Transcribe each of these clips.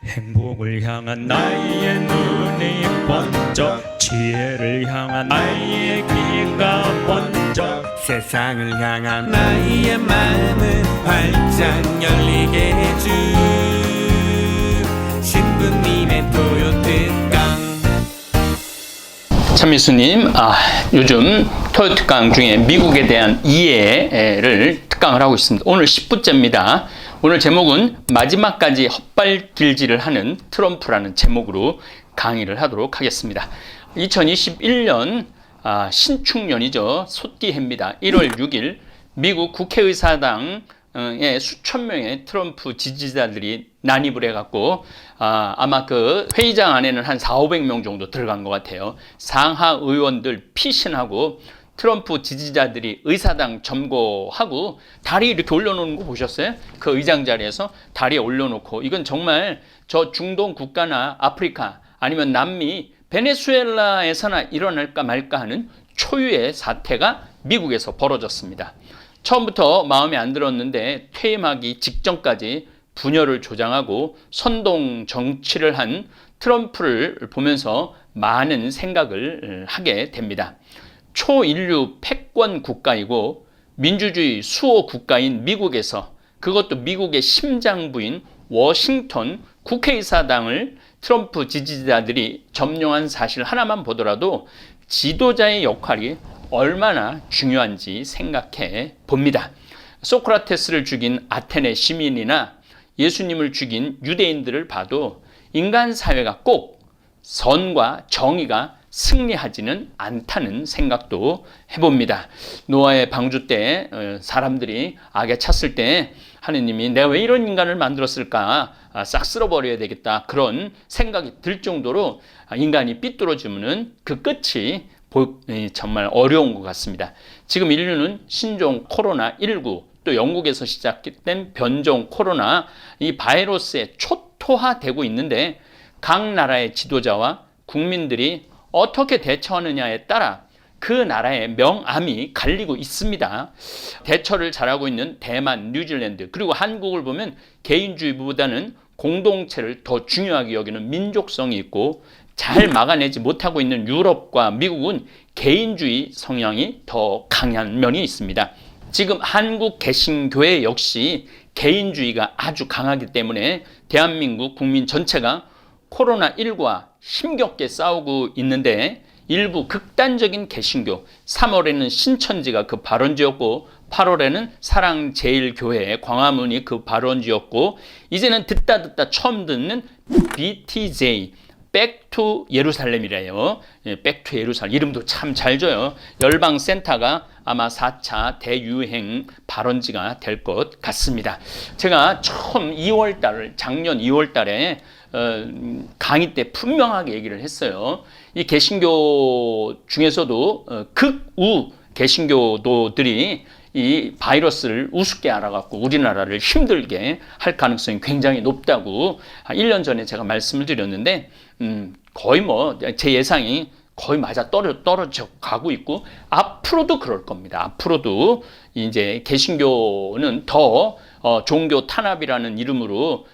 행복을 향한 나의 눈이 번쩍, 지혜를 향한 나의 귀가 번쩍, 세상을 향한 나의 마음을 활짝 열리게 해준 신부님의 토요특강. 참미수님, 요즘 토요특강 중에 미국에 대한 이해를 특강을 하고 있습니다. 오늘 10부째입니다. 오늘 제목은 마지막까지 헛발질질을 하는 트럼프라는 제목으로 강의를 하도록 하겠습니다. 2021년 신축년이죠. 소띠해입니다. 1월 6일 미국 국회의사당에 수천 명의 트럼프 지지자들이 난입을 해갖고 아마 그 회의장 안에는 한 400~500명 정도 들어간 것 같아요. 상하 의원들 피신하고 트럼프 지지자들이 의사당 점거하고 다리 이렇게 올려놓는 거 보셨어요? 그 의장 자리에서 다리에 올려놓고, 이건 정말 저 중동 국가나 아프리카 아니면 남미 베네수엘라에서나 일어날까 말까 하는 초유의 사태가 미국에서 벌어졌습니다. 처음부터 마음에 안 들었는데 퇴임하기 직전까지 분열을 조장하고 선동 정치를 한 트럼프를 보면서 많은 생각을 하게 됩니다. 초인류 패권 국가이고 민주주의 수호 국가인 미국에서, 그것도 미국의 심장부인 워싱턴 국회의사당을 트럼프 지지자들이 점령한 사실 하나만 보더라도 지도자의 역할이 얼마나 중요한지 생각해 봅니다. 소크라테스를 죽인 아테네 시민이나 예수님을 죽인 유대인들을 봐도 인간 사회가 꼭 선과 정의가 승리하지는 않다는 생각도 해봅니다. 노아의 방주 때 사람들이 악에 찼을 때 하느님이 내가 왜 이런 인간을 만들었을까, 싹 쓸어버려야 되겠다, 그런 생각이 들 정도로 인간이 삐뚤어지면 그 끝이 정말 어려운 것 같습니다. 지금 인류는 신종 코로나19, 또 영국에서 시작된 변종 코로나, 이 바이러스에 초토화되고 있는데 각 나라의 지도자와 국민들이 어떻게 대처하느냐에 따라 그 나라의 명암이 갈리고 있습니다. 대처를 잘하고 있는 대만, 뉴질랜드, 그리고 한국을 보면 개인주의보다는 공동체를 더 중요하게 여기는 민족성이 있고, 잘 막아내지 못하고 있는 유럽과 미국은 개인주의 성향이 더 강한 면이 있습니다. 지금 한국 개신교회 역시 개인주의가 아주 강하기 때문에 대한민국 국민 전체가 코로나19와 힘겹게 싸우고 있는데, 일부 극단적인 개신교, 3월에는 신천지가 그 발원지였고 8월에는 사랑제일교회 광화문이 그 발원지였고, 이제는 듣다 처음 듣는 BTJ, 백투 예루살렘이래요. 백투 예루살렘, 이름도 참 잘 져요. 열방센터가 아마 4차 대유행 발원지가 될 것 같습니다. 제가 처음 작년 2월 달에 강의 때 분명하게 얘기를 했어요. 이 개신교 중에서도 극우 개신교도들이 이 바이러스를 우습게 알아갖고 우리나라를 힘들게 할 가능성이 굉장히 높다고 1년 전에 제가 말씀을 드렸는데, 거의 제 예상이 거의 맞아 떨어져 가고 있고, 앞으로도 그럴 겁니다. 앞으로도 이제 개신교는 더 종교 탄압이라는 이름으로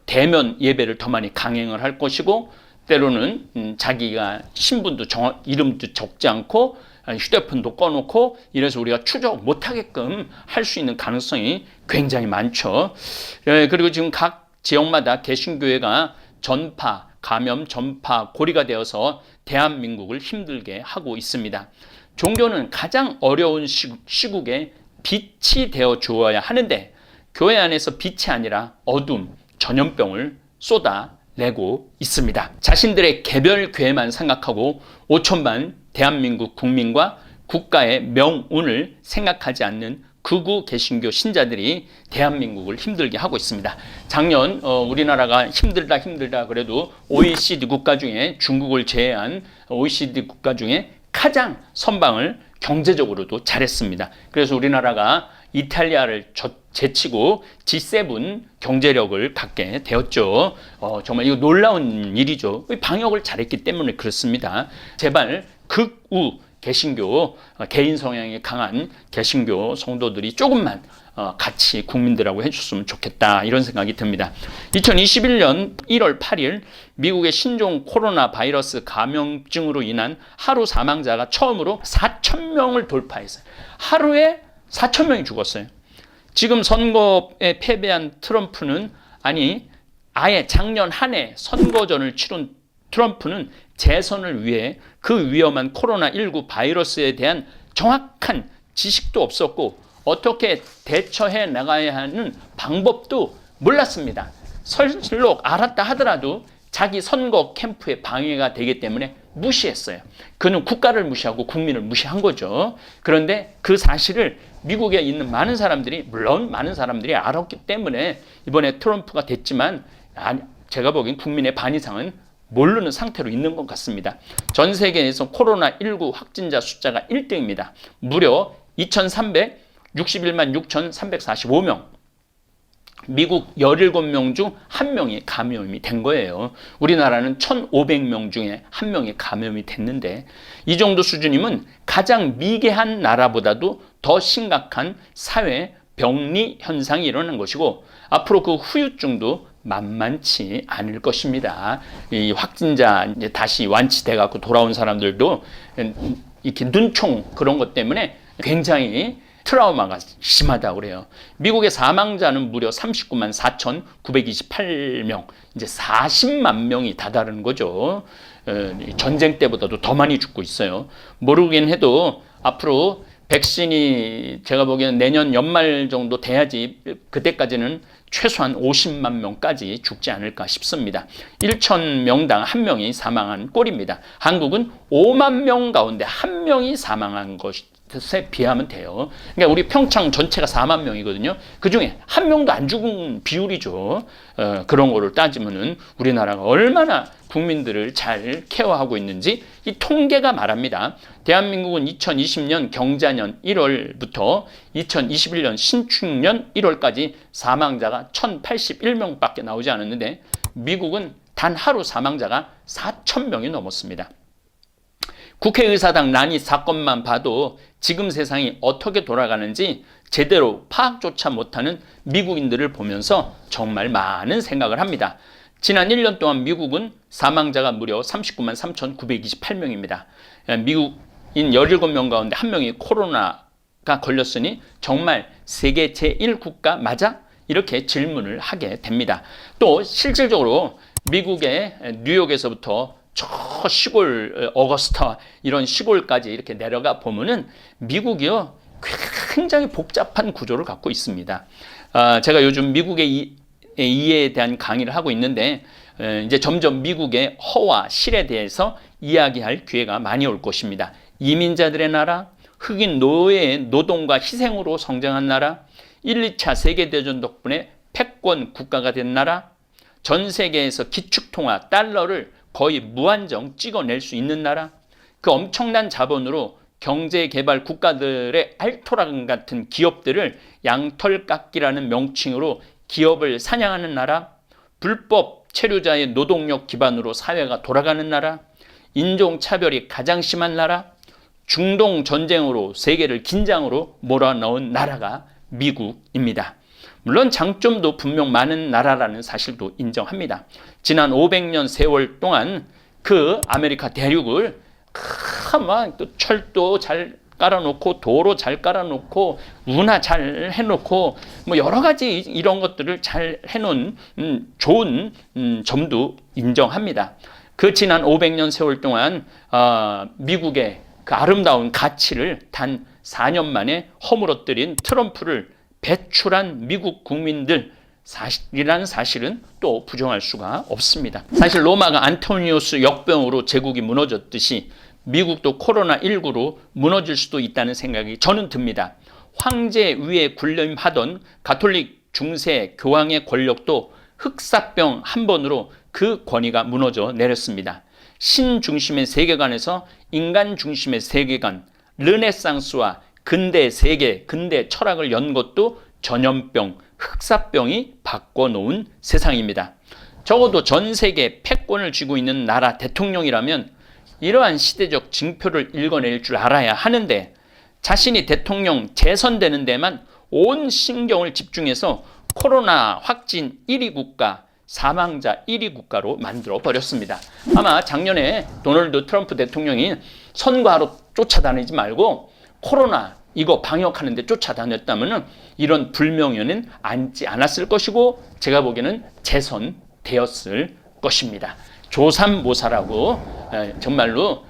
대면 예배를 더 많이 강행을 할 것이고, 때로는 자기가 신분도 이름도 적지 않고 휴대폰도 꺼놓고 이래서 우리가 추적 못하게끔 할 수 있는 가능성이 굉장히 많죠. 그리고 지금 각 지역마다 개신교회가 감염 전파 고리가 되어서 대한민국을 힘들게 하고 있습니다. 종교는 가장 어려운 시국에 빛이 되어 주어야 하는데, 교회 안에서 빛이 아니라 어둠, 전염병을 쏟아내고 있습니다. 자신들의 개별 교회만 생각하고 5천만 대한민국 국민과 국가의 명운을 생각하지 않는 극우 개신교 신자들이 대한민국을 힘들게 하고 있습니다. 작년 우리나라가 힘들다 그래도 OECD 국가 중에, 중국을 제외한 OECD 국가 중에 가장 선방을 경제적으로도 잘했습니다. 그래서 우리나라가 이탈리아를 제치고 G7 경제력을 갖게 되었죠. 정말 이거 놀라운 일이죠. 방역을 잘했기 때문에 그렇습니다. 제발 극우 개신교 개인 성향이 강한 개신교 성도들이 조금만 같이 국민들하고 해줬으면 좋겠다 이런 생각이 듭니다. 2021년 1월 8일 미국의 신종 코로나 바이러스 감염증으로 인한 하루 사망자가 처음으로 4,000명을 돌파했어요. 하루에 4,000명이 죽었어요. 지금 선거에 패배한 트럼프는 아예 작년 한 해 선거전을 치른 트럼프는 재선을 위해 그 위험한 코로나19 바이러스에 대한 정확한 지식도 없었고 어떻게 대처해 나가야 하는 방법도 몰랐습니다. 설령 알았다 하더라도 자기 선거 캠프에 방해가 되기 때문에 무시했어요. 그는 국가를 무시하고 국민을 무시한 거죠. 그런데 그 사실을 미국에 있는 많은 사람들이, 물론 많은 사람들이 알았기 때문에 이번에 트럼프가 됐지만 제가 보기엔 국민의 반 이상은 모르는 상태로 있는 것 같습니다. 전 세계에서 코로나19 확진자 숫자가 1등입니다. 무려 2,361만 6,345명. 미국 17명 중 1명이 감염이 된 거예요. 우리나라는 1,500명 중에 1명이 감염이 됐는데 이 정도 수준이면 가장 미개한 나라보다도 더 심각한 사회 병리 현상이 일어난 것이고 앞으로 그 후유증도 만만치 않을 것입니다. 이 확진자 이제 다시 완치돼 갖고 돌아온 사람들도 이렇게 눈총 그런 것 때문에 굉장히 트라우마가 심하다고 그래요. 미국의 사망자는 무려 39만 4,928명, 이제 40만 명이 다다르는 거죠. 전쟁 때보다도 더 많이 죽고 있어요. 모르긴 해도 앞으로 백신이 제가 보기에는 내년 연말 정도 돼야지 그때까지는 최소한 50만 명까지 죽지 않을까 싶습니다. 1,000명당 1명이 사망한 꼴입니다. 한국은 5만 명 가운데 1명이 사망한 것에 비하면 돼요. 그러니까 우리 평창 전체가 4만 명이거든요. 그중에 1명도 안 죽은 비율이죠. 그런 거를 따지면은 우리나라가 얼마나 국민들을 잘 케어하고 있는지 이 통계가 말합니다. 대한민국은 2020년 경자년 1월부터 2021년 신축년 1월까지 사망자가 1,081명밖에 나오지 않았는데 미국은 단 하루 사망자가 4,000명이 넘었습니다. 국회의사당 난입 사건만 봐도 지금 세상이 어떻게 돌아가는지 제대로 파악조차 못하는 미국인들을 보면서 정말 많은 생각을 합니다. 지난 1년 동안 미국은 사망자가 무려 39만 3,928명입니다. 미국인 17명 가운데 1명이 코로나가 걸렸으니 정말 세계 제1국가 맞아? 이렇게 질문을 하게 됩니다. 또 실질적으로 미국의 뉴욕에서부터 저 시골 어거스타 이런 시골까지 이렇게 내려가 보면은 미국이요 굉장히 복잡한 구조를 갖고 있습니다. 제가 요즘 미국의 이해에 대한 강의를 하고 있는데 이제 점점 미국의 허와 실에 대해서 이야기할 기회가 많이 올 것입니다. 이민자들의 나라, 흑인 노예의 노동과 희생으로 성장한 나라, 1, 2차 세계대전 덕분에 패권 국가가 된 나라, 전 세계에서 기축통화 달러를 거의 무한정 찍어낼 수 있는 나라, 그 엄청난 자본으로 경제개발 국가들의 알토란 같은 기업들을 양털깎기라는 명칭으로 기업을 사냥하는 나라, 불법 체류자의 노동력 기반으로 사회가 돌아가는 나라, 인종차별이 가장 심한 나라, 중동 전쟁으로 세계를 긴장으로 몰아넣은 나라가 미국입니다. 물론 장점도 분명 많은 나라라는 사실도 인정합니다. 지난 500년 세월 동안 그 아메리카 대륙을 막 또 철도 잘 깔아놓고 도로 잘 깔아놓고 운하 잘 해놓고 뭐 여러 가지 이런 것들을 잘 해놓은 좋은 점도 인정합니다. 그 지난 500년 세월 동안 미국의 그 아름다운 가치를 단 4년 만에 허물어뜨린 트럼프를 배출한 미국 국민들 이라는 사실은 또 부정할 수가 없습니다. 사실 로마가 안토니우스 역병으로 제국이 무너졌듯이 미국도 코로나19로 무너질 수도 있다는 생각이 저는 듭니다. 황제 위에 군림하던 가톨릭 중세 교황의 권력도 흑사병 한 번으로 그 권위가 무너져 내렸습니다. 신 중심의 세계관에서 인간 중심의 세계관, 르네상스와 근대 세계, 근대 철학을 연 것도 전염병, 흑사병이 바꿔놓은 세상입니다. 적어도 전 세계 패권을 쥐고 있는 나라 대통령이라면 이러한 시대적 징표를 읽어낼 줄 알아야 하는데 자신이 대통령 재선되는 데만 온 신경을 집중해서 코로나 확진 1위 국가, 사망자 1위 국가로 만들어 버렸습니다. 아마 작년에 도널드 트럼프 대통령이 선거하러 쫓아다니지 말고 코로나 이거 방역하는데 쫓아다녔다면 이런 불명예는 앉지 않았을 것이고 제가 보기에는 재선되었을 것입니다. 조삼모사라고 정말로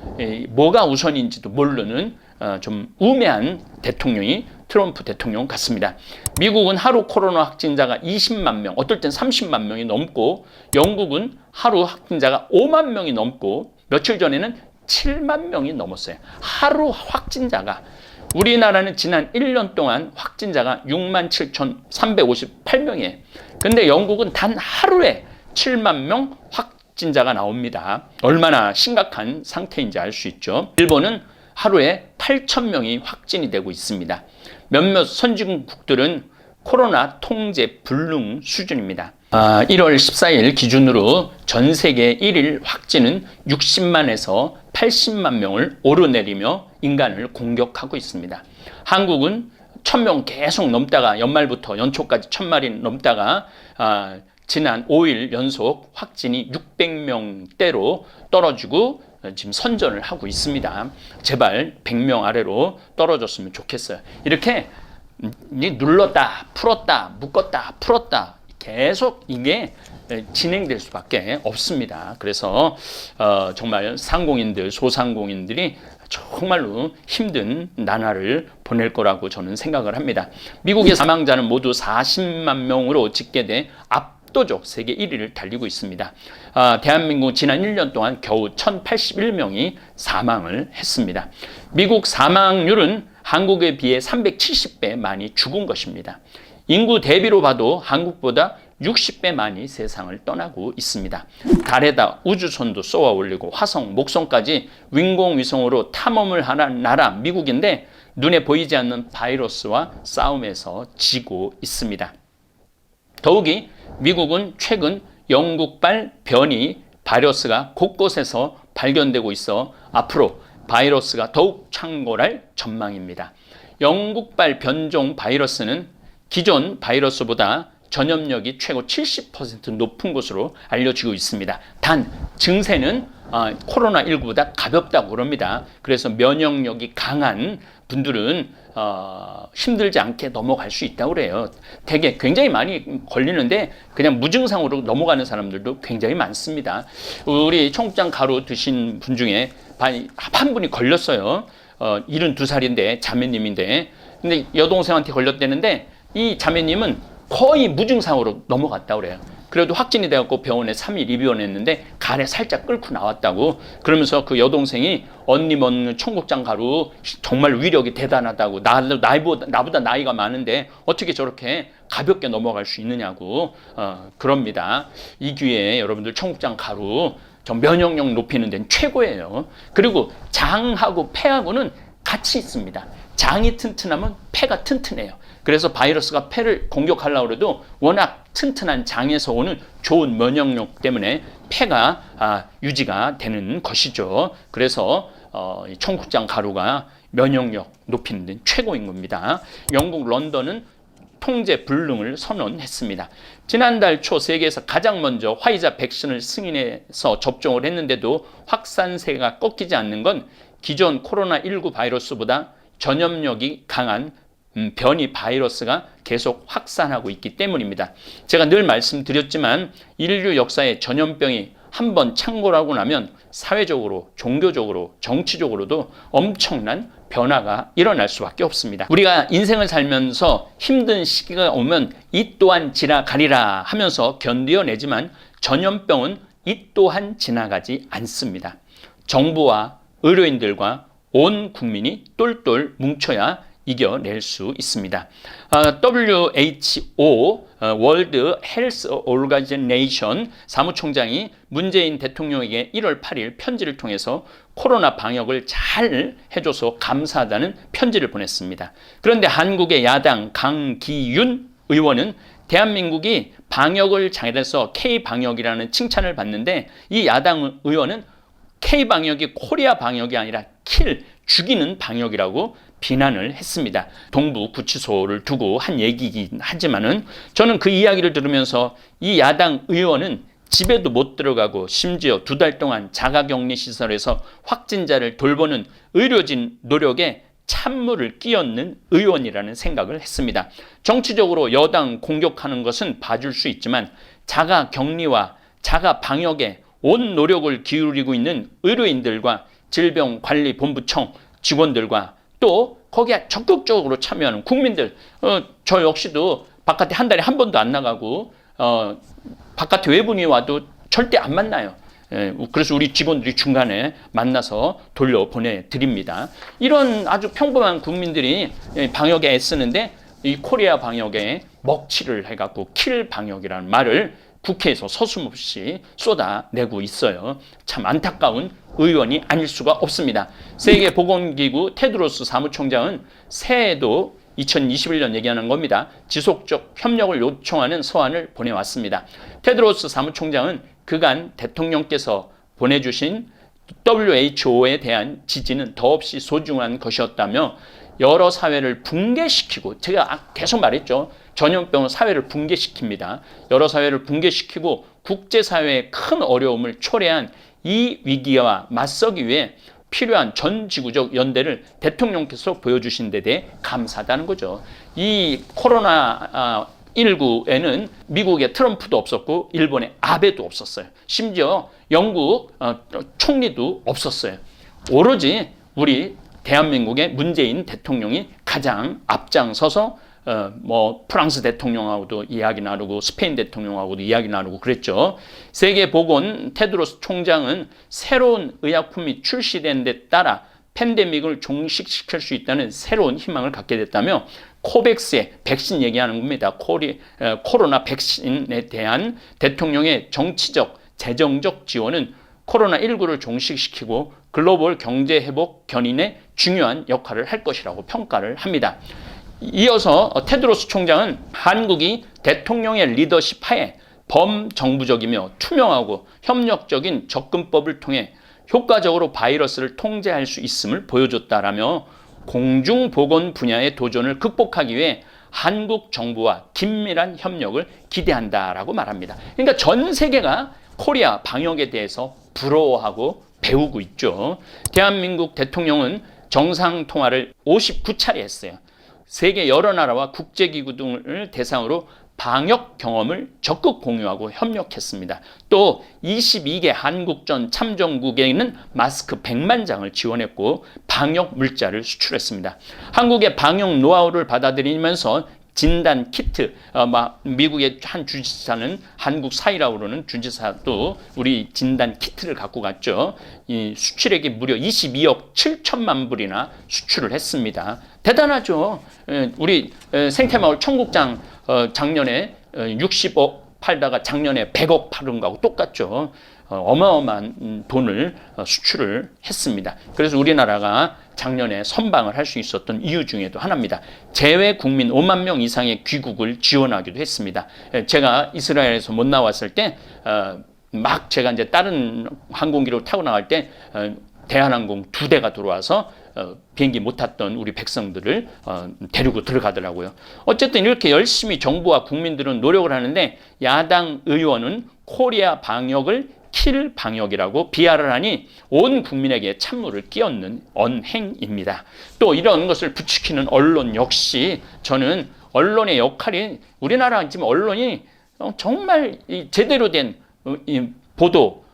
뭐가 우선인지도 모르는 좀 우매한 대통령이 트럼프 대통령 같습니다. 미국은 하루 코로나 확진자가 20만 명, 어떨 땐 30만 명이 넘고 영국은 하루 확진자가 5만 명이 넘고 며칠 전에는 7만 명이 넘었어요. 하루 확진자가. 우리나라는 지난 1년 동안 확진자가 67,358명이에요. 근데 영국은 단 하루에 7만 명 확진자가 나옵니다. 얼마나 심각한 상태인지 알 수 있죠. 일본은 하루에 8,000명이 확진이 되고 있습니다. 몇몇 선진국들은 코로나 통제 불능 수준입니다. 1월 14일 기준으로 전 세계 1일 확진은 60만에서 80만 명을 오르내리며 인간을 공격하고 있습니다. 한국은 1,000명 계속 넘다가 연말부터 연초까지 1,000마리 넘다가 지난 5일 연속 확진이 600명대로 떨어지고 지금 선전을 하고 있습니다. 제발 100명 아래로 떨어졌으면 좋겠어요. 이렇게 눌렀다 풀었다 묶었다 풀었다 계속 이게 진행될 수밖에 없습니다. 그래서 정말 상공인들 소상공인들이 정말로 힘든 나날을 보낼 거라고 저는 생각을 합니다. 미국의 사망자는 모두 40만 명으로 집계돼 압도적 세계 1위를 달리고 있습니다. 대한민국 지난 1년 동안 겨우 1,081명이 사망을 했습니다. 미국 사망률은 한국에 비해 370배 많이 죽은 것입니다. 인구 대비로 봐도 한국보다 60배 많이 세상을 떠나고 있습니다. 달에다 우주선도 쏘아 올리고 화성, 목성까지 인공위성으로 탐험을 하는 나라 미국인데 눈에 보이지 않는 바이러스와 싸움에서 지고 있습니다. 더욱이 미국은 최근 영국발 변이 바이러스가 곳곳에서 발견되고 있어 앞으로 바이러스가 더욱 창궐할 전망입니다. 영국발 변종 바이러스는 기존 바이러스보다 전염력이 최고 70% 높은 것으로 알려지고 있습니다. 단 증세는 코로나19보다 가볍다고 그럽니다. 그래서 면역력이 강한 분들은 힘들지 않게 넘어갈 수 있다고 그래요. 되게 굉장히 많이 걸리는데 그냥 무증상으로 넘어가는 사람들도 굉장히 많습니다. 우리 청국장 가루 드신 분 중에 한 분이 걸렸어요. 72살인데 자매님인데 근데 여동생한테 걸렸다는데 이 자매님은 거의 무증상으로 넘어갔다고 그래요. 그래도 확진이 되었고 병원에 3일 입원했는데 간에 살짝 끓고 나왔다고. 그러면서 그 여동생이 언니 먹는 청국장 가루 정말 위력이 대단하다고. 나보다 나이가 많은데 어떻게 저렇게 가볍게 넘어갈 수 있느냐고 그럽니다. 이 기회에 여러분들 청국장 가루 좀 면역력 높이는 데는 최고예요. 그리고 장하고 폐하고는 같이 있습니다. 장이 튼튼하면 폐가 튼튼해요. 그래서 바이러스가 폐를 공격하려고 해도 워낙 튼튼한 장에서 오는 좋은 면역력 때문에 폐가 유지가 되는 것이죠. 그래서 청국장 가루가 면역력 높이는 데는 최고인 겁니다. 영국 런던은 통제 불능을 선언했습니다. 지난달 초 세계에서 가장 먼저 화이자 백신을 승인해서 접종을 했는데도 확산세가 꺾이지 않는 건 기존 코로나19 바이러스보다 전염력이 강한 변이 바이러스가 계속 확산하고 있기 때문입니다. 제가 늘 말씀드렸지만 인류 역사에 전염병이 한번 창궐하고 나면 사회적으로, 종교적으로, 정치적으로도 엄청난 변화가 일어날 수밖에 없습니다. 우리가 인생을 살면서 힘든 시기가 오면 이 또한 지나가리라 하면서 견뎌내지만 전염병은 이 또한 지나가지 않습니다. 정부와 의료인들과 온 국민이 똘똘 뭉쳐야 이겨낼 수 있습니다. WHO 월드 헬스 오르가니제이션 사무총장이 문재인 대통령에게 1월 8일 편지를 통해서 코로나 방역을 잘 해줘서 감사하다는 편지를 보냈습니다. 그런데 한국의 야당 강기윤 의원은 대한민국이 방역을 잘해서 K방역이라는 칭찬을 받는데 이 야당 의원은 K 방역이 코리아 방역이 아니라 킬, 죽이는 방역이라고 비난을 했습니다. 동부 구치소를 두고 한 얘기이긴 하지만은 저는 그 이야기를 들으면서 이 야당 의원은 집에도 못 들어가고 심지어 2달 동안 자가격리 시설에서 확진자를 돌보는 의료진 노력에 찬물을 끼얹는 의원이라는 생각을 했습니다. 정치적으로 여당 공격하는 것은 봐줄 수 있지만 자가격리와 자가방역에 온 노력을 기울이고 있는 의료인들과 질병관리본부청 직원들과 또 거기에 적극적으로 참여하는 국민들, 저 역시도 바깥에 한 달에 한 번도 안 나가고 바깥에 외분이 와도 절대 안 만나요. 그래서 우리 직원들이 중간에 만나서 돌려보내드립니다. 이런 아주 평범한 국민들이 방역에 애쓰는데 이 코리아 방역에 먹칠을 해갖고 킬 방역이라는 말을 국회에서 서슴없이 쏟아내고 있어요. 참 안타까운 의원이 아닐 수가 없습니다. 세계보건기구 테드로스 사무총장은 새해에도 2021년 얘기하는 겁니다. 지속적 협력을 요청하는 서한을 보내왔습니다. 테드로스 사무총장은 그간 대통령께서 보내주신 WHO에 대한 지지는 더없이 소중한 것이었다며 여러 사회를 붕괴시키고, 제가 계속 말했죠. 전염병은 사회를 붕괴시킵니다. 여러 사회를 붕괴시키고 국제사회의 큰 어려움을 초래한 이 위기와 맞서기 위해 필요한 전 지구적 연대를 대통령께서 보여주신 데 대해 감사하다는 거죠. 이 코로나 19에는 미국의 트럼프도 없었고 일본의 아베도 없었어요. 심지어 영국 총리도 없었어요. 오로지 우리 대한민국의 문재인 대통령이 가장 앞장서서 프랑스 대통령하고도 이야기 나누고 스페인 대통령하고도 이야기 나누고 그랬죠. 세계보건 테드로스 총장은 새로운 의약품이 출시된 데 따라 팬데믹을 종식시킬 수 있다는 새로운 희망을 갖게 됐다며 코백스의 백신 얘기하는 겁니다. 코로나 백신에 대한 대통령의 정치적, 재정적 지원은 코로나19를 종식시키고 글로벌 경제 회복 견인에 중요한 역할을 할 것이라고 평가를 합니다. 이어서 테드로스 총장은 한국이 대통령의 리더십 하에 범정부적이며 투명하고 협력적인 접근법을 통해 효과적으로 바이러스를 통제할 수 있음을 보여줬다라며 공중보건 분야의 도전을 극복하기 위해 한국 정부와 긴밀한 협력을 기대한다라고 말합니다. 그러니까 전 세계가 코리아 방역에 대해서 부러워하고 배우고 있죠. 대한민국 대통령은 정상통화를 59차례 했어요. 세계 여러 나라와 국제기구 등을 대상으로 방역 경험을 적극 공유하고 협력했습니다. 또 22개 한국전 참전국에는 마스크 100만 장을 지원했고 방역 물자를 수출했습니다. 한국의 방역 노하우를 받아들이면서 진단 키트, 미국의 한 주지사는 한국 사이라고 그러는 주지사도 우리 진단 키트를 갖고 갔죠. 이 수출액이 무려 22억 7천만 불이나 수출을 했습니다. 대단하죠. 우리 생태마을 청국장 작년에 60억 팔다가 작년에 100억 팔은 거하고 똑같죠. 어마어마한 돈을 수출을 했습니다. 그래서 우리나라가 작년에 선방을 할 수 있었던 이유 중에도 하나입니다. 재외 국민 5만 명 이상의 귀국을 지원하기도 했습니다. 제가 이스라엘에서 못 나왔을 때 막 제가 이제 다른 항공기로 타고 나갈 때 대한항공 2대가 들어와서 비행기 못 탔던 우리 백성들을 데리고 들어가더라고요. 어쨌든 이렇게 열심히 정부와 국민들은 노력을 하는데 야당 의원은 코리아 방역을 킬 방역이라고 비하를 하니 온 국민에게 찬물을 끼얹는 언행입니다. 또 이런 것을 부추기는 언론 역시 저는 언론의 역할이 우리나라 지금 언론이 정말 제대로 된 보도,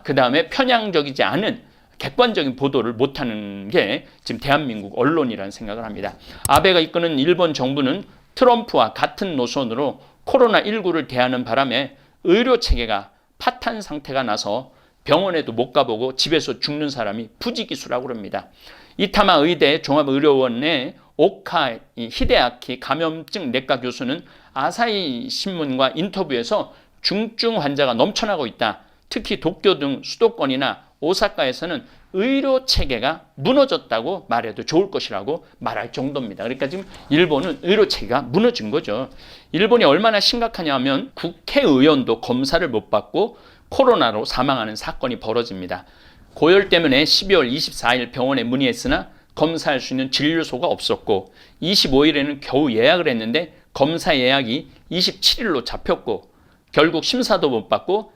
그 다음에 편향적이지 않은 객관적인 보도를 못하는 게 지금 대한민국 언론이라는 생각을 합니다. 아베가 이끄는 일본 정부는 트럼프와 같은 노선으로 코로나19를 대하는 바람에 의료체계가 파탄 상태가 나서 병원에도 못 가보고 집에서 죽는 사람이 부지기수라고 합니다. 이타마 의대 종합의료원의 오카 히데아키 감염증 내과 교수는 아사히 신문과 인터뷰에서 중증 환자가 넘쳐나고 있다. 특히 도쿄 등 수도권이나 오사카에서는 의료 체계가 무너졌다고 말해도 좋을 것이라고 말할 정도입니다. 그러니까 지금 일본은 의료 체계가 무너진 거죠. 일본이 얼마나 심각하냐면 국회의원도 검사를 못 받고 코로나로 사망하는 사건이 벌어집니다. 고열 때문에 12월 24일 병원에 문의했으나 검사할 수 있는 진료소가 없었고 25일에는 겨우 예약을 했는데 검사 예약이 27일로 잡혔고 결국 심사도 못 받고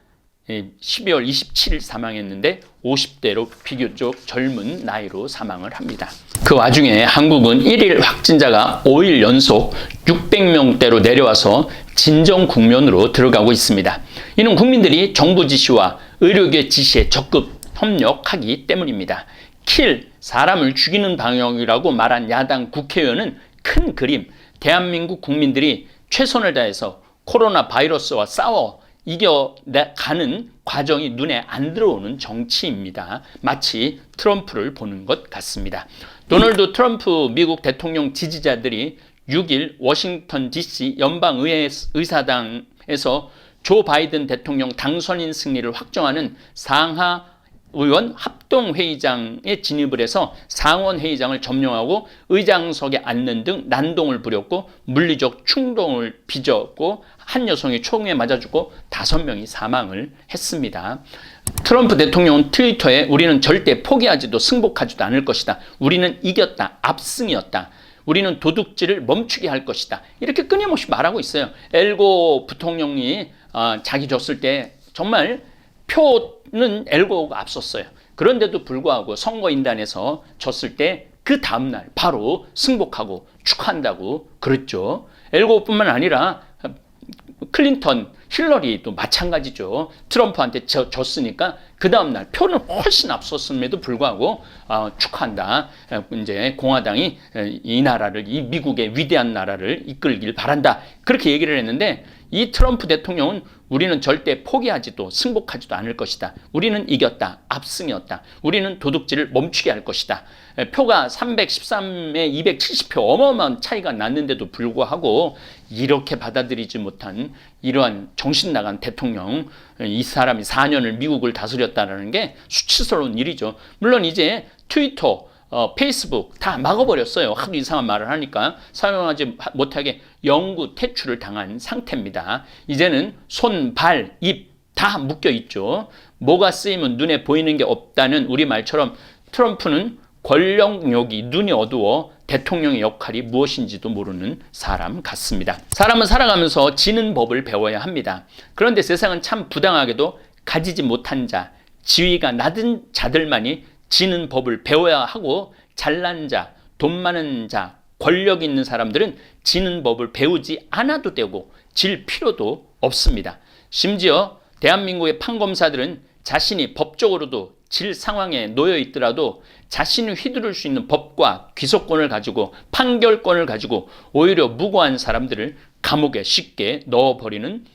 12월 27일 사망했는데 50대로 비교적 젊은 나이로 사망을 합니다. 그 와중에 한국은 1일 확진자가 5일 연속 600명대로 내려와서 진정 국면으로 들어가고 있습니다. 이는 국민들이 정부 지시와 의료계 지시에 적극 협력하기 때문입니다. 킬, 사람을 죽이는 방역이라고 말한 야당 국회의원은 큰 그림, 대한민국 국민들이 최선을 다해서 코로나 바이러스와 싸워 이겨가는 과정이 눈에 안 들어오는 정치입니다. 마치 트럼프를 보는 것 같습니다. 도널드 트럼프 미국 대통령 지지자들이 6일 워싱턴 DC 연방의회 의사당에서 조 바이든 대통령 당선인 승리를 확정하는 상하 의원 합동회의장에 진입을 해서 상원회의장을 점령하고 의장석에 앉는 등 난동을 부렸고 물리적 충동을 빚었고 한 여성이 총에 맞아 죽고 5명이 사망을 했습니다. 트럼프 대통령은 트위터에 우리는 절대 포기하지도 승복하지도 않을 것이다. 우리는 이겼다. 압승이었다. 우리는 도둑질을 멈추게 할 것이다. 이렇게 끊임없이 말하고 있어요. 엘고 부통령이 자기 졌을 때 정말 표는 엘고가 앞섰어요. 그런데도 불구하고 선거인단에서 졌을 때 그 다음날 바로 승복하고 축하한다고 그랬죠. 엘고뿐만 아니라 클린턴, 힐러리도 마찬가지죠. 트럼프한테 졌으니까 그 다음날 표는 훨씬 앞섰음에도 불구하고 축하한다. 이제 공화당이 이 나라를, 이 미국의 위대한 나라를 이끌길 바란다. 그렇게 얘기를 했는데 이 트럼프 대통령은 우리는 절대 포기하지도 승복하지도 않을 것이다. 우리는 이겼다. 압승이었다. 우리는 도둑질을 멈추게 할 것이다. 표가 313에 270표 어마어마한 차이가 났는데도 불구하고 이렇게 받아들이지 못한 이러한 정신 나간 대통령, 이 사람이 4년을 미국을 다스렸다는 게 수치스러운 일이죠. 물론 이제 트위터, 페이스북 다 막아버렸어요. 하도 이상한 말을 하니까 사용하지 못하게 영구 퇴출을 당한 상태입니다. 이제는 손, 발, 입 다 묶여 있죠. 뭐가 쓰이면 눈에 보이는 게 없다는 우리말처럼 트럼프는 권력욕이 눈이 어두워 대통령의 역할이 무엇인지도 모르는 사람 같습니다. 사람은 살아가면서 지는 법을 배워야 합니다. 그런데 세상은 참 부당하게도 가지지 못한 자, 지위가 낮은 자들만이 지는 법을 배워야 하고 잘난 자, 돈 많은 자, 권력 있는 사람들은 지는 법을 배우지 않아도 되고 질 필요도 없습니다. 심지어 대한민국의 판검사들은 자신이 법적으로도 질 상황에 놓여 있더라도 자신을 휘두를 수 있는 법과 귀속권을 가지고 판결권을 가지고 오히려 무고한 사람들을 감옥에 쉽게 넣어버리는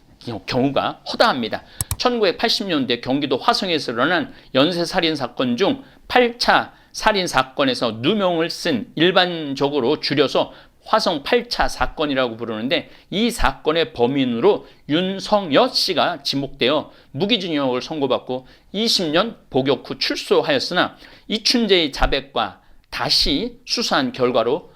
경우가 허다합니다. 1980년대 경기도 화성에서 일어난 연쇄살인 사건 중 8차 살인 사건에서 누명을 쓴 일반적으로 줄여서 화성 8차 사건이라고 부르는데 이 사건의 범인으로 윤성여 씨가 지목되어 무기징역을 선고받고 20년 복역 후 출소하였으나 이춘재의 자백과 다시 수사한 결과로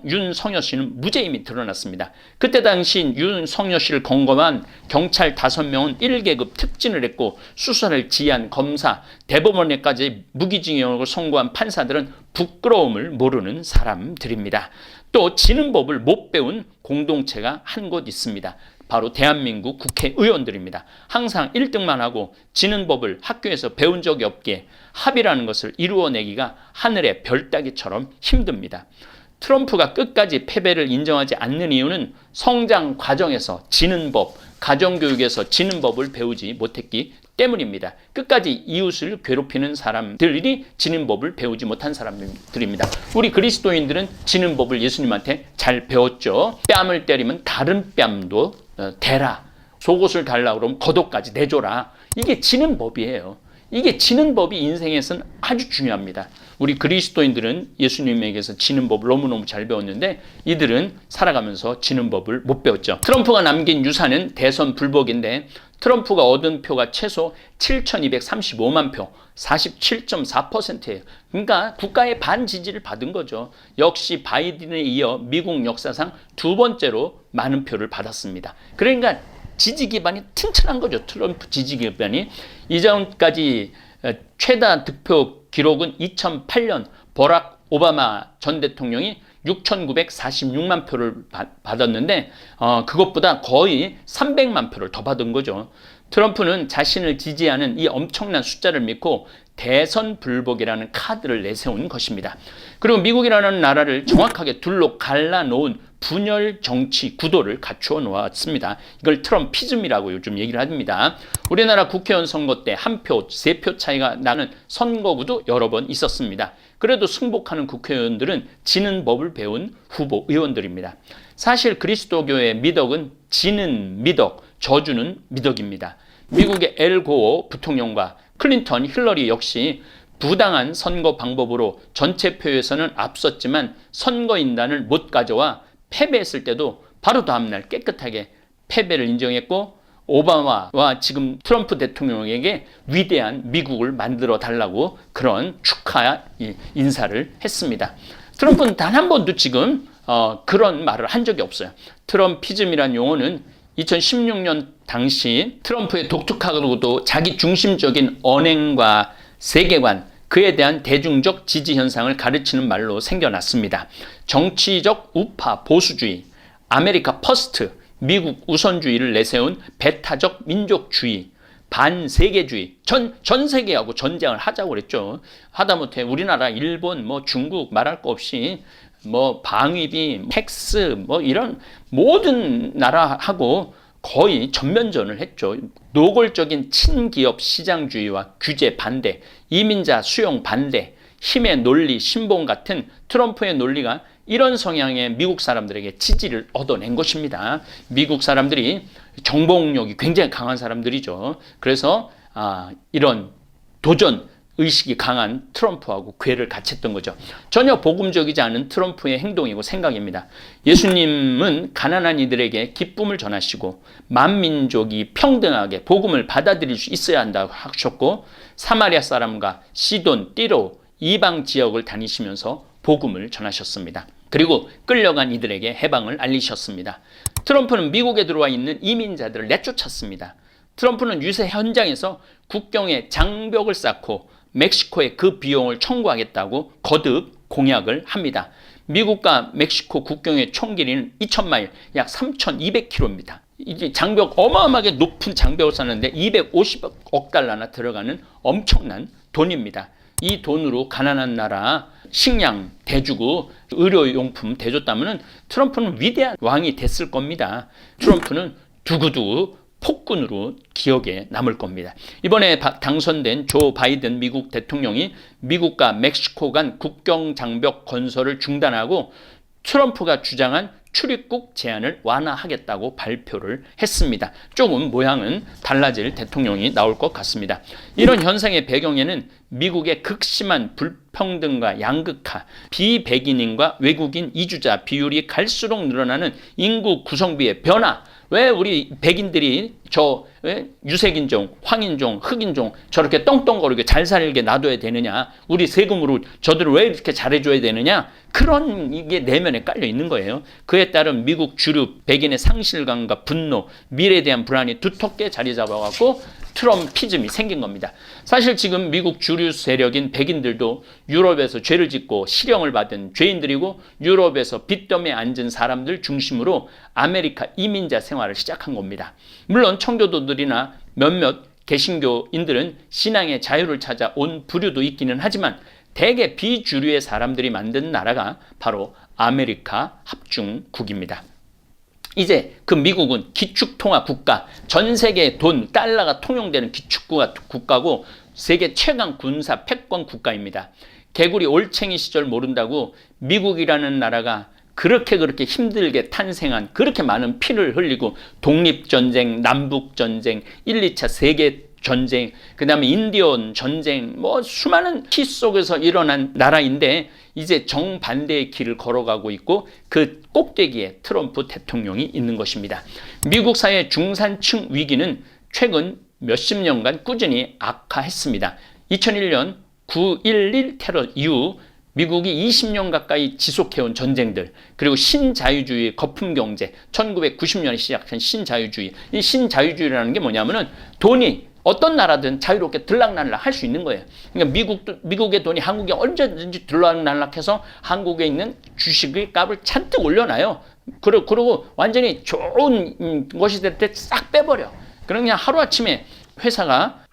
윤성여 씨는 무죄임이 드러났습니다. 그때 당시 윤성여 씨를 검거한 경찰 5명은 1계급 특진을 했고 수사를 지휘한 검사, 대법원에까지 무기징역을 선고한 판사들은 부끄러움을 모르는 사람들입니다. 또 지는 법을 못 배운 공동체가 한 곳 있습니다. 바로 대한민국 국회의원들입니다. 항상 1등만 하고 지는 법을 학교에서 배운 적이 없기에 합의라는 것을 이루어내기가 하늘의 별 따기처럼 힘듭니다. 트럼프가 끝까지 패배를 인정하지 않는 이유는 성장 과정에서 지는 법, 가정교육에서 지는 법을 배우지 못했기 때문입니다. 끝까지 이웃을 괴롭히는 사람들이 지는 법을 배우지 못한 사람들입니다. 우리 그리스도인들은 지는 법을 예수님한테 잘 배웠죠. 뺨을 때리면 다른 뺨도 대라. 속옷을 달라고 그러면 겉옷까지 내줘라. 이게 지는 법이에요. 이게 지는 법이 인생에서는 아주 중요합니다. 우리 그리스도인들은 예수님에게서 지는 법을 너무너무 잘 배웠는데 이들은 살아가면서 지는 법을 못 배웠죠. 트럼프가 남긴 유산은 대선 불복인데 트럼프가 얻은 표가 최소 7,235만 표, 47.4%예요. 그러니까 국가의 반지지를 받은 거죠. 역시 바이든에 이어 미국 역사상 2번째로 많은 표를 받았습니다. 그러니까 지지 기반이 튼튼한 거죠. 트럼프 지지 기반이. 이전까지 최다 득표 기록은 2008년 버락 오바마 전 대통령이 6,946만 표를 받았는데 그것보다 거의 300만 표를 더 받은 거죠. 트럼프는 자신을 지지하는 이 엄청난 숫자를 믿고 대선 불복이라는 카드를 내세운 것입니다. 그리고 미국이라는 나라를 정확하게 둘로 갈라놓은 분열 정치 구도를 갖추어 놓았습니다. 이걸 트럼피즘이라고 요즘 얘기를 합니다. 우리나라 국회의원 선거 때 한 표, 3표 차이가 나는 선거구도 여러 번 있었습니다. 그래도 승복하는 국회의원들은 지는 법을 배운 후보 의원들입니다. 사실 그리스도교의 미덕은 지는 미덕, 저주는 미덕입니다. 미국의 엘 고어 부통령과 클린턴, 힐러리 역시 부당한 선거 방법으로 전체 표에서는 앞섰지만 선거인단을 못 가져와 패배했을 때도 바로 다음날 깨끗하게 패배를 인정했고 오바마와 지금 트럼프 대통령에게 위대한 미국을 만들어 달라고 그런 축하 인사를 했습니다. 트럼프는 단 한 번도 지금 그런 말을 한 적이 없어요. 트럼피즘이란 용어는 2016년 당시 트럼프의 독특하고도 자기 중심적인 언행과 세계관, 그에 대한 대중적 지지 현상을 가르치는 말로 생겨났습니다. 정치적 우파 보수주의, 아메리카 퍼스트, 미국 우선주의를 내세운 배타적 민족주의, 반세계주의, 전 세계하고 전쟁을 하자고 그랬죠. 하다못해 우리나라, 일본, 중국 말할 거 없이 방위비, 텍스, 이런 모든 나라하고 거의 전면전을 했죠. 노골적인 친기업 시장주의와 규제 반대, 이민자 수용 반대, 힘의 논리, 신봉 같은 트럼프의 논리가 이런 성향의 미국 사람들에게 지지를 얻어낸 것입니다. 미국 사람들이 정복력이 굉장히 강한 사람들이죠. 그래서 이런 도전 의식이 강한 트럼프하고 궤를 같이했던 거죠. 전혀 복음적이지 않은 트럼프의 행동이고 생각입니다. 예수님은 가난한 이들에게 기쁨을 전하시고 만민족이 평등하게 복음을 받아들일 수 있어야 한다고 하셨고 사마리아 사람과 시돈, 띠로 이방 지역을 다니시면서 복음을 전하셨습니다. 그리고 끌려간 이들에게 해방을 알리셨습니다. 트럼프는 미국에 들어와 있는 이민자들을 내쫓았습니다. 트럼프는 유세 현장에서 국경에 장벽을 쌓고 멕시코에 그 비용을 청구하겠다고 거듭 공약을 합니다. 미국과 멕시코 국경의 총 길이는 2,000마일, 약 3,200km입니다. 이제 장벽, 어마어마하게 높은 장벽을 쌓는데 250억 달러나 들어가는 엄청난 돈입니다. 이 돈으로 가난한 나라 식량 대주고 의료용품 대줬다면 트럼프는 위대한 왕이 됐을 겁니다. 트럼프는 두고두고 폭군으로 기억에 남을 겁니다. 이번에 당선된 조 바이든 미국 대통령이 미국과 멕시코 간 국경 장벽 건설을 중단하고 트럼프가 주장한 출입국 제한을 완화하겠다고 발표를 했습니다. 조금 모양은 달라질 대통령이 나올 것 같습니다. 이런 현상의 배경에는 미국의 극심한 불평등과 양극화, 비백인인과 외국인 이주자 비율이 갈수록 늘어나는 인구 구성비의 변화, 왜 우리 백인들이 유색인종, 황인종, 흑인종 저렇게 떵떵거리게 잘 살게 놔둬야 되느냐, 우리 세금으로 저들을 왜 이렇게 잘해줘야 되느냐, 그런 이게 내면에 깔려 있는 거예요. 그에 따른 미국 주류 백인의 상실감과 분노, 미래에 대한 불안이 두텁게 자리 잡아갖고 트럼피즘이 생긴 겁니다. 사실 지금 미국 주류 세력인 백인들도 유럽에서 죄를 짓고 실형을 받은 죄인들이고 유럽에서 빚더미에 앉은 사람들 중심으로 아메리카 이민자 생활을 시작한 겁니다. 물론 청교도들이나 몇몇 개신교인들은 신앙의 자유를 찾아 온 부류도 있기는 하지만 대개 비주류의 사람들이 만든 나라가 바로 아메리카 합중국입니다. 이제 그 미국은 기축통화 국가, 전 세계의 돈, 달러가 통용되는 기축국가고 세계 최강 군사 패권 국가입니다. 개구리 올챙이 시절 모른다고 미국이라는 나라가 그렇게 힘들게 탄생한, 그렇게 많은 피를 흘리고 독립전쟁, 남북전쟁, 1, 2차 세계전쟁, 그 다음에 인디언 전쟁, 수많은 피 속에서 일어난 나라인데 이제 정반대의 길을 걸어가고 있고 그 꼭대기에 트럼프 대통령이 있는 것입니다. 미국 사회 중산층 위기는 최근 몇십 년간 꾸준히 악화했습니다. 2001년 9.11 테러 이후 미국이 20년 가까이 지속해온 전쟁들, 그리고 신자유주의 거품 경제, 1990년에 시작한 신자유주의. 이 신자유주의라는 게 뭐냐면은 돈이 어떤 나라든 자유롭게 들락날락 할 수 있는 거예요. 그러니까 미국의 돈이 한국에 언제든지 들락날락해서 한국에 있는 주식의 값을 잔뜩 올려놔요. 그리고 완전히 좋은 것이 될 때 싹 빼버려. 그냥 하루아침에 회사가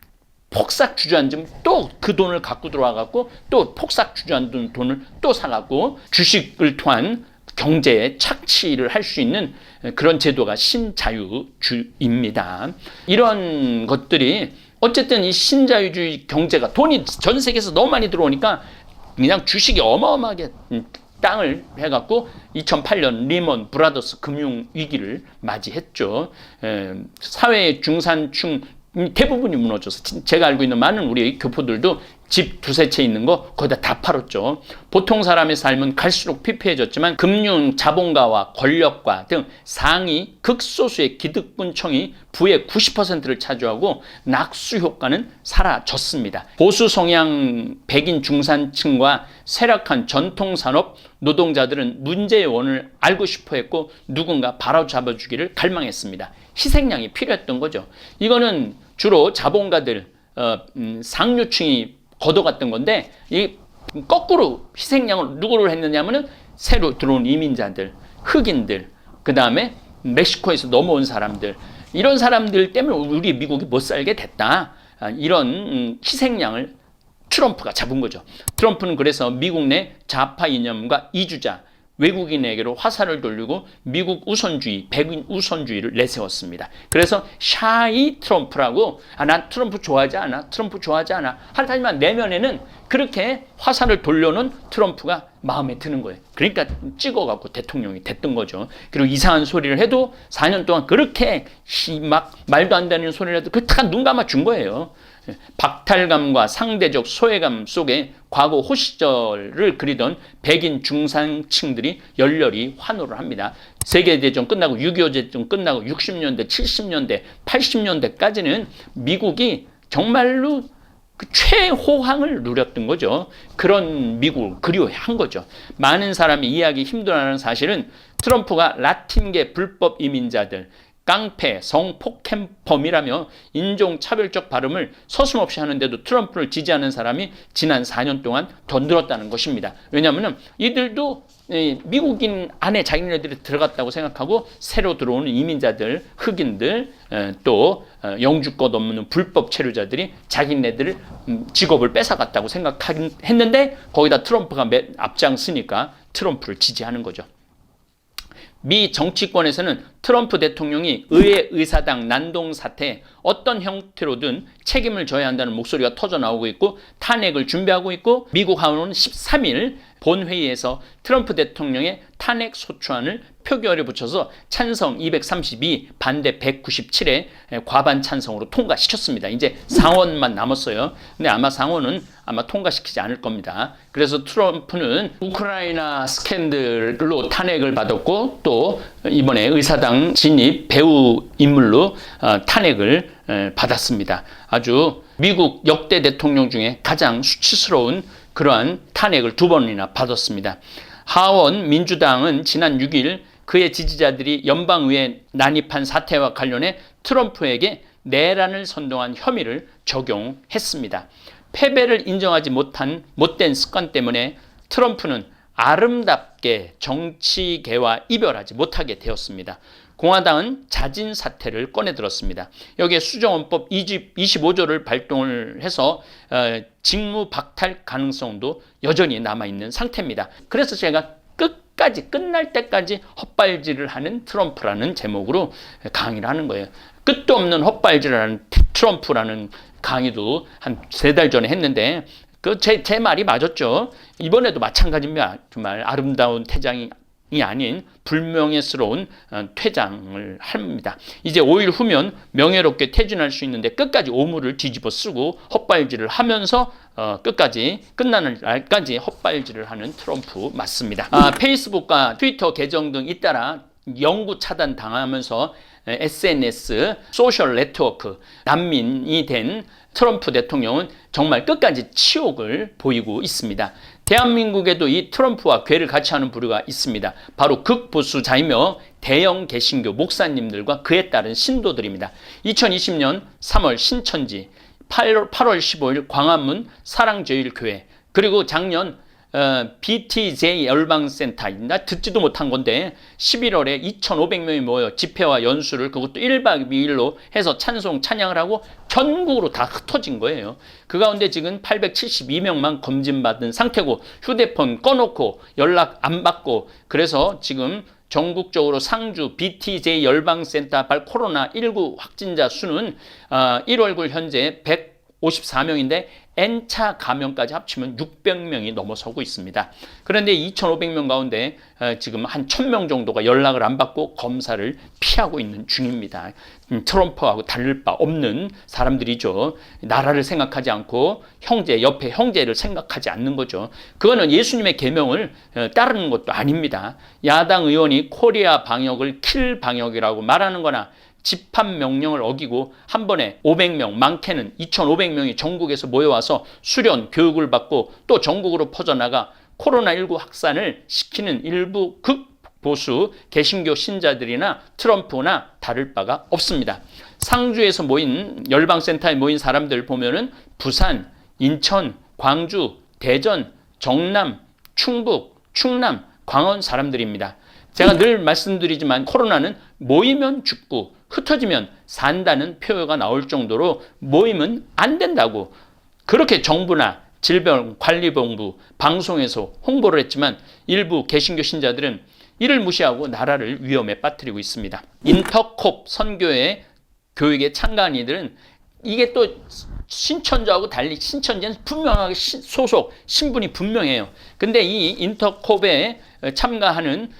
폭삭 주저앉으면 또 그 돈을 갖고 들어와갖고 또 폭삭 주저앉은 돈을 또 사갖고 주식을 통한 경제에 착취를 할 수 있는 그런 제도가 신자유주의입니다. 이런 것들이 어쨌든 이 신자유주의 경제가 돈이 전 세계에서 너무 많이 들어오니까 그냥 주식이 어마어마하게 땅을 해갖고 2008년 리먼 브라더스 금융 위기를 맞이했죠. 사회의 중산층 대부분이 무너져서 제가 알고 있는 많은 우리 교포들도 집 두세 채 있는 거 거의 다 팔았죠. 보통 사람의 삶은 갈수록 피폐해졌지만 금융 자본가와 권력가 등 상위 극소수의 기득권층이 부의 90%를 차지하고 낙수 효과는 사라졌습니다. 보수 성향 백인 중산층과 쇠락한 전통산업 노동자들은 문제의 원인을 알고 싶어 했고 누군가 바로잡아주기를 갈망했습니다. 희생양이 필요했던 거죠. 이거는 주로 자본가들, 상류층이 걷어갔던 건데 이 거꾸로 희생양을 누구를 했느냐면은 새로 들어온 이민자들, 흑인들, 그 다음에 멕시코에서 넘어온 사람들, 이런 사람들 때문에 우리 미국이 못 살게 됐다. 이런 희생양을 트럼프가 잡은 거죠. 트럼프는 그래서 미국 내 좌파 이념과 이주자, 외국인에게로 화살을 돌리고 미국 우선주의, 백인 우선주의를 내세웠습니다. 그래서 샤이 트럼프라고 난 트럼프 좋아하지 않아, 트럼프 좋아하지 않아. 하지만 내면에는 그렇게 화살을 돌려놓은 트럼프가 마음에 드는 거예요. 그러니까 찍어갖고 대통령이 됐던 거죠. 그리고 이상한 소리를 해도 4년 동안 그렇게 막 말도 안 되는 소리를 해도 그 다 눈 감아 준 거예요. 박탈감과 상대적 소외감 속에 과거 호시절을 그리던 백인 중산층들이 열렬히 환호를 합니다. 세계대전 끝나고 6.25 대전 끝나고 60년대, 70년대, 80년대까지는 미국이 정말로 그 최호황을 누렸던 거죠. 그런 미국을 그리워한 거죠. 많은 사람이 이해하기 힘들어하는 사실은 트럼프가 라틴계 불법 이민자들, 깡패, 성폭행범이라며 인종차별적 발음을 서슴없이 하는데도 트럼프를 지지하는 사람이 지난 4년 동안 더 늘었다는 것입니다. 왜냐하면 이들도 미국인 안에 자기네들이 들어갔다고 생각하고 새로 들어오는 이민자들, 흑인들, 또 영주권 없는 불법 체류자들이 자기네들 직업을 뺏어갔다고 생각했는데 거기다 트럼프가 앞장서니까 트럼프를 지지하는 거죠. 미 정치권에서는 트럼프 대통령이 의회 의사당 난동 사태에 어떤 형태로든 책임을 져야 한다는 목소리가 터져나오고 있고 탄핵을 준비하고 있고 미국 하원은 13일 본회의에서 트럼프 대통령의 탄핵 소추안을 표결에 붙여서 찬성 232, 반대 197에 과반 찬성으로 통과시켰습니다. 이제 상원만 남았어요. 근데 아마 상원은 통과시키지 않을 겁니다. 그래서 트럼프는 우크라이나 스캔들로 탄핵을 받았고 또 이번에 의사당 진입 배후 인물로 탄핵을 받았습니다. 아주 미국 역대 대통령 중에 가장 수치스러운 그러한 탄핵을 2번이나 받았습니다. 하원 민주당은 지난 6일 그의 지지자들이 연방의회에 난입한 사태와 관련해 트럼프에게 내란을 선동한 혐의를 적용했습니다. 패배를 인정하지 못한 못된 습관 때문에 트럼프는 아름답게 정치계와 이별하지 못하게 되었습니다. 공화당은 자진 사퇴를 꺼내들었습니다. 여기에 수정헌법 25조를 발동을 해서 직무 박탈 가능성도 여전히 남아있는 상태입니다. 그래서 제가 끝까지 끝날 때까지 헛발질을 하는 트럼프라는 제목으로 강의를 하는 거예요. 끝도 없는 헛발질을 하는 트럼프라는 강의도 한 3달 전에 했는데 제 말이 맞았죠. 이번에도 마찬가지입니다. 정말 아름다운 퇴장이 아닌 불명예스러운 퇴장을 합니다. 이제 5일 후면 명예롭게 퇴진할 수 있는데 끝까지 오물을 뒤집어 쓰고 헛발질을 하면서 끝까지 끝나는 날까지 헛발질을 하는 트럼프 맞습니다. 페이스북과 트위터 계정 등 잇따라 영구 차단 당하면서 SNS, 소셜 네트워크, 난민이 된 트럼프 대통령은 정말 끝까지 치욕을 보이고 있습니다. 대한민국에도 이 트럼프와 궤를 같이 하는 부류가 있습니다. 바로 극보수자이며 대형 개신교 목사님들과 그에 따른 신도들입니다. 2020년 3월 신천지, 8월 15일 광화문 사랑제일교회, 그리고 작년 BTJ 열방센터, 나 듣지도 못한 건데 11월에 2,500명이 모여 집회와 연수를, 그것도 1박 2일로 해서 찬송 찬양을 하고 전국으로 다 흩어진 거예요. 그 가운데 지금 872명만 검진받은 상태고 휴대폰 꺼놓고 연락 안 받고, 그래서 지금 전국적으로 상주 BTJ 열방센터 발 코로나19 확진자 수는 1월 9일 현재 154명인데 N차 감염까지 합치면 600명이 넘어서고 있습니다. 그런데 2,500명 가운데 지금 한 1,000명 정도가 연락을 안 받고 검사를 피하고 있는 중입니다. 트럼프하고 다를 바 없는 사람들이죠. 나라를 생각하지 않고 옆에 형제를 생각하지 않는 거죠. 그거는 예수님의 계명을 따르는 것도 아닙니다. 야당 의원이 코리아 방역을 킬 방역이라고 말하는 거나 집합 명령을 어기고 한 번에 500명, 많게는 2,500명이 전국에서 모여와서 수련, 교육을 받고 또 전국으로 퍼져나가 코로나19 확산을 시키는 일부 극보수 개신교 신자들이나 트럼프나 다를 바가 없습니다. 상주에서 모인 열방센터에 모인 사람들 보면은 부산, 인천, 광주, 대전, 정남, 충북, 충남, 광원 사람들입니다. 제가 늘 말씀드리지만 코로나는 모이면 죽고 흩어지면 산다는 표어가 나올 정도로 모이면 안 된다고 그렇게 정부나 질병관리본부 방송에서 홍보를 했지만 일부 개신교 신자들은 이를 무시하고 나라를 위험에 빠뜨리고 있습니다. 인터콥 선교회 교육에 참가한 이들은 이게 또 신천지하고 달리 신천지는 분명하게 소속 신분이 분명해요. 근데 이 인터콥에 참가하는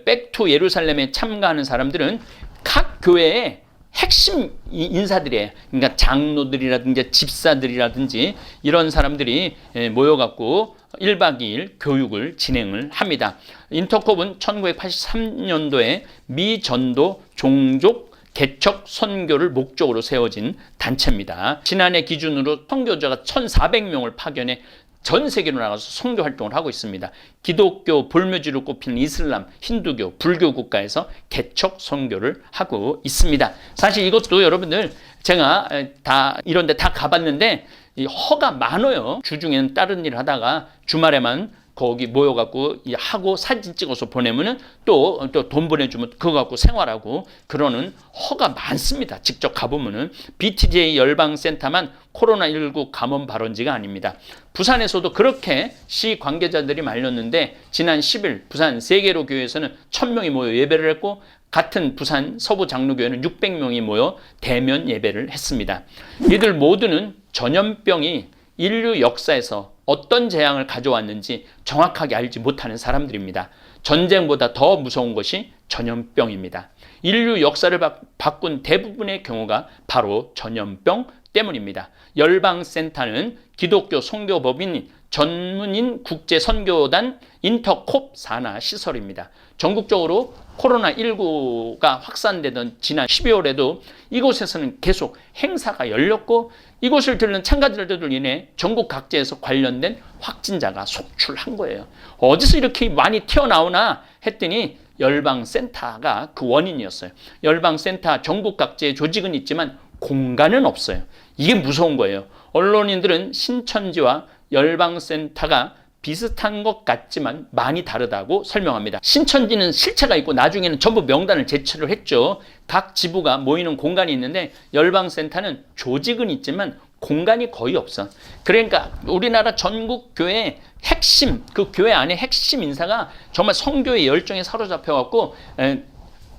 백투 예루살렘에 참가하는 사람들은 각 교회의 핵심 인사들이에요. 그러니까 장로들이라든지 집사들이라든지 이런 사람들이 모여갖고 1박 2일 교육을 진행을 합니다. 인터콥은 1983년도에 미전도 종족 개척 선교를 목적으로 세워진 단체입니다. 지난해 기준으로 선교자가 1,400명을 파견해 전 세계로 나가서 선교 활동을 하고 있습니다. 기독교 볼묘지로 꼽히는 이슬람, 힌두교, 불교 국가에서 개척 선교를 하고 있습니다. 사실 이것도 여러분들 제가 다 이런 데 다 가봤는데 허가 많아요. 주중에는 다른 일을 하다가 주말에만 거기 모여갖고 하고 사진 찍어서 보내면은 또 돈 보내주면 그거 갖고 생활하고 그러는 허가 많습니다. 직접 가보면은 BTJ 열방센터만 코로나19 감염 발원지가 아닙니다. 부산에서도 그렇게 시 관계자들이 말렸는데 지난 10일 부산 세계로 교회에서는 1,000명이 모여 예배를 했고 같은 부산 서부 장로교회는 600명이 모여 대면 예배를 했습니다. 이들 모두는 전염병이 인류 역사에서 어떤 재앙을 가져왔는지 정확하게 알지 못하는 사람들입니다. 전쟁보다 더 무서운 것이 전염병입니다. 인류 역사를 바꾼 대부분의 경우가 바로 전염병 때문입니다. 열방센터는 기독교 선교법인 전문인 국제선교단 인터콥 산하 시설입니다. 전국적으로 코로나19가 확산되던 지난 12월에도 이곳에서는 계속 행사가 열렸고 이곳을 들른 참가자들로 인해 전국 각지에서 관련된 확진자가 속출한 거예요. 어디서 이렇게 많이 튀어나오나 했더니 열방센터가 그 원인이었어요. 열방센터 전국 각지에 조직은 있지만 공간은 없어요. 이게 무서운 거예요. 언론인들은 신천지와 열방센터가 비슷한 것 같지만 많이 다르다고 설명합니다. 신천지는 실체가 있고 나중에는 전부 명단을 제출을 했죠. 각 지부가 모이는 공간이 있는데 열방센터는 조직은 있지만 공간이 거의 없어. 그러니까 우리나라 전국 교회 핵심, 그 교회 안에 핵심 인사가 정말 성교의 열정에 사로잡혀갖고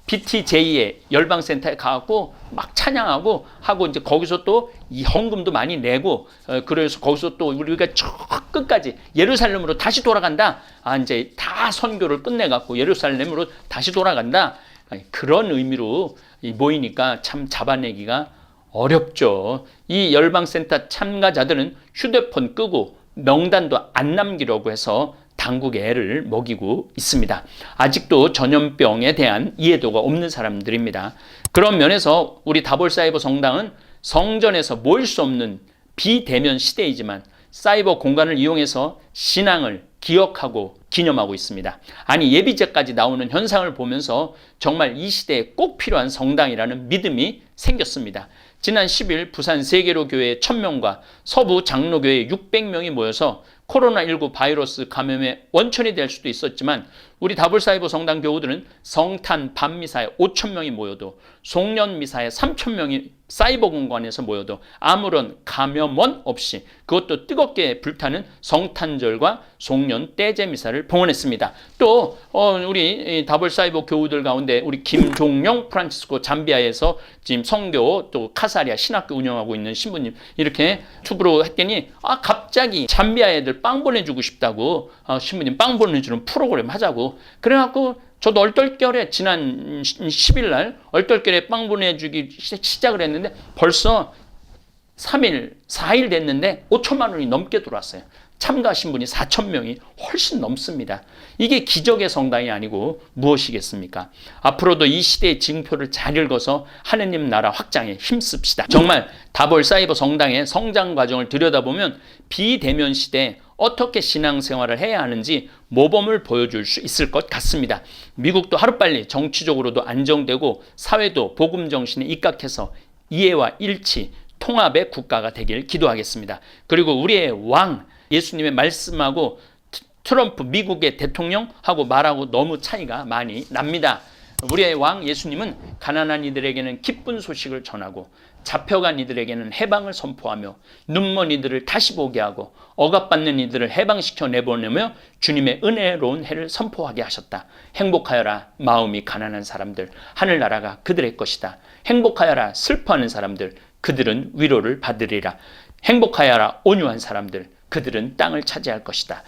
BTJ의 열방센터에 가갖고 막 찬양하고 하고 이제 거기서 또 이 헌금도 많이 내고 그래서 거기서 또 우리가 저 끝까지 예루살렘으로 다시 돌아간다. 이제 다 선교를 끝내갖고 예루살렘으로 다시 돌아간다. 그런 의미로 모이니까 참 잡아내기가 어렵죠. 이 열방센터 참가자들은 휴대폰 끄고 명단도 안 남기려고 해서 당국에 애를 먹이고 있습니다. 아직도 전염병에 대한 이해도가 없는 사람들입니다. 그런 면에서 우리 다볼사이버 성당은 성전에서 모일 수 없는 비대면 시대이지만 사이버 공간을 이용해서 신앙을 기억하고 기념하고 있습니다. 아니 예비제까지 나오는 현상을 보면서 정말 이 시대에 꼭 필요한 성당이라는 믿음이 생겼습니다. 지난 10일 부산 세계로 교회 1000명과 서부 장로교회 600명이 모여서 코로나19 바이러스 감염의 원천이 될 수도 있었지만 우리 다볼사이버 성당 교우들은 성탄 밤미사에 5000명이 모여도 송년미사에 3000명이 사이버 공간에서 모여도 아무런 감염원 없이 그것도 뜨겁게 불타는 성탄절과 송년 떼제 미사를 봉헌했습니다. 또 우리 다볼사이버 교우들 가운데 우리 김종용 프란치스코 잠비아에서 지금 성교 또 카사리아 신학교 운영하고 있는 신부님 이렇게 투브로 했더니 갑자기 잠비아 애들 빵 보내주고 싶다고 신부님 빵 보내주는 프로그램 하자고 그래갖고 저도 얼떨결에 지난 10일 날 얼떨결에 빵 보내주기 시작을 했는데 벌써 3일, 4일 됐는데 5천만 원이 넘게 들어왔어요. 참가하신 분이 4,000명이 훨씬 넘습니다. 이게 기적의 성당이 아니고 무엇이겠습니까? 앞으로도 이 시대의 징표를 잘 읽어서 하느님 나라 확장에 힘씁시다. 정말 다볼 사이버 성당의 성장 과정을 들여다보면 비대면 시대에 어떻게 신앙생활을 해야 하는지 모범을 보여줄 수 있을 것 같습니다. 미국도 하루빨리 정치적으로도 안정되고 사회도 복음 정신에 입각해서 이해와 일치, 통합의 국가가 되길 기도하겠습니다. 그리고 우리의 왕 예수님의 말씀하고 트럼프 미국의 대통령하고 말하고 너무 차이가 많이 납니다. 우리의 왕 예수님은 가난한 이들에게는 기쁜 소식을 전하고 잡혀간 이들에게는 해방을 선포하며 눈먼 이들을 다시 보게 하고 억압받는 이들을 해방시켜 내보내며 주님의 은혜로운 해를 선포하게 하셨다. 행복하여라 마음이 가난한 사람들 하늘나라가 그들의 것이다. 행복하여라 슬퍼하는 사람들 그들은 위로를 받으리라. 행복하여라 온유한 사람들 그들은 땅을 차지할 것이다.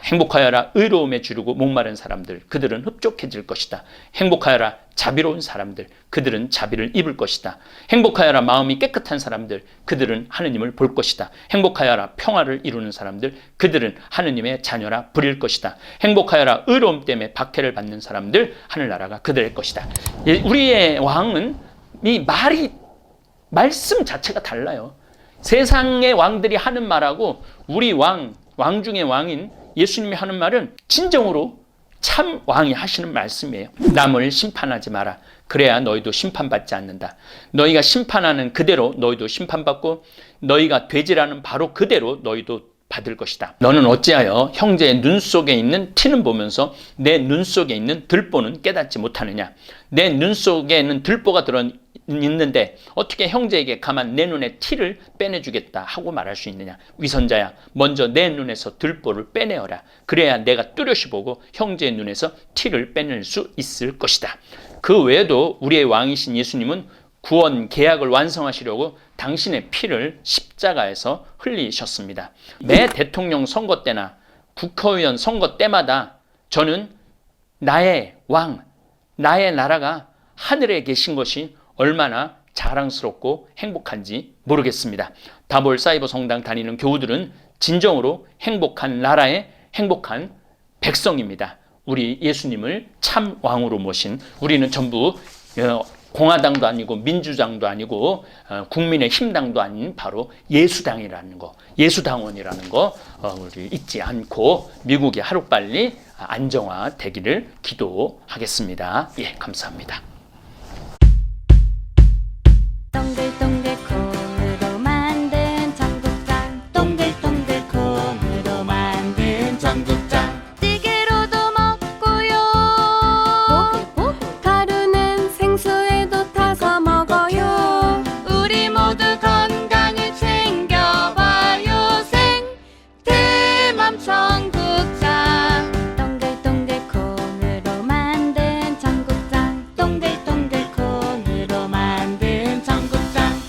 행복하여라 의로움에 주르고 목마른 사람들 그들은 흡족해질 것이다. 행복하여라 자비로운 사람들 그들은 자비를 입을 것이다. 행복하여라 마음이 깨끗한 사람들 그들은 하느님을 볼 것이다. 행복하여라 평화를 이루는 사람들 그들은 하느님의 자녀라 부릴 것이다. 행복하여라 의로움 때문에 박해를 받는 사람들 하늘나라가 그들의 것이다. 우리의 왕은 이 말씀 자체가 달라요. 세상의 왕들이 하는 말하고 우리 왕 중의 왕인 예수님이 하는 말은 진정으로 참 왕이 하시는 말씀이에요. 남을 심판하지 마라. 그래야 너희도 심판받지 않는다. 너희가 심판하는 그대로 너희도 심판받고 너희가 되지라는 바로 그대로 너희도 받을 것이다. 너는 어찌하여 형제의 눈 속에 있는 티는 보면서 내 눈 속에 있는 들보는 깨닫지 못하느냐. 내 눈 속에는 들보가 있는데 어떻게 형제에게 가만 내 눈에 티를 빼내주겠다 하고 말할 수 있느냐. 위선자야 먼저 내 눈에서 들보를 빼내어라. 그래야 내가 뚜렷이 보고 형제의 눈에서 티를 빼낼 수 있을 것이다. 그 외에도 우리의 왕이신 예수님은 구원 계약을 완성하시려고 당신의 피를 십자가에서 흘리셨습니다. 매 대통령 선거 때나 국회의원 선거 때마다 저는 나의 왕, 나의 나라가 하늘에 계신 것이 얼마나 자랑스럽고 행복한지 모르겠습니다. 다볼 사이버 성당 다니는 교우들은 진정으로 행복한 나라의 행복한 백성입니다. 우리 예수님을 참 왕으로 모신 우리는 전부 공화당도 아니고 민주당도 아니고 국민의 힘당도 아닌 바로 예수당이라는 거, 예수당원이라는 거 우리 잊지 않고 미국이 하루빨리 안정화되기를 기도하겠습니다. 예, 감사합니다.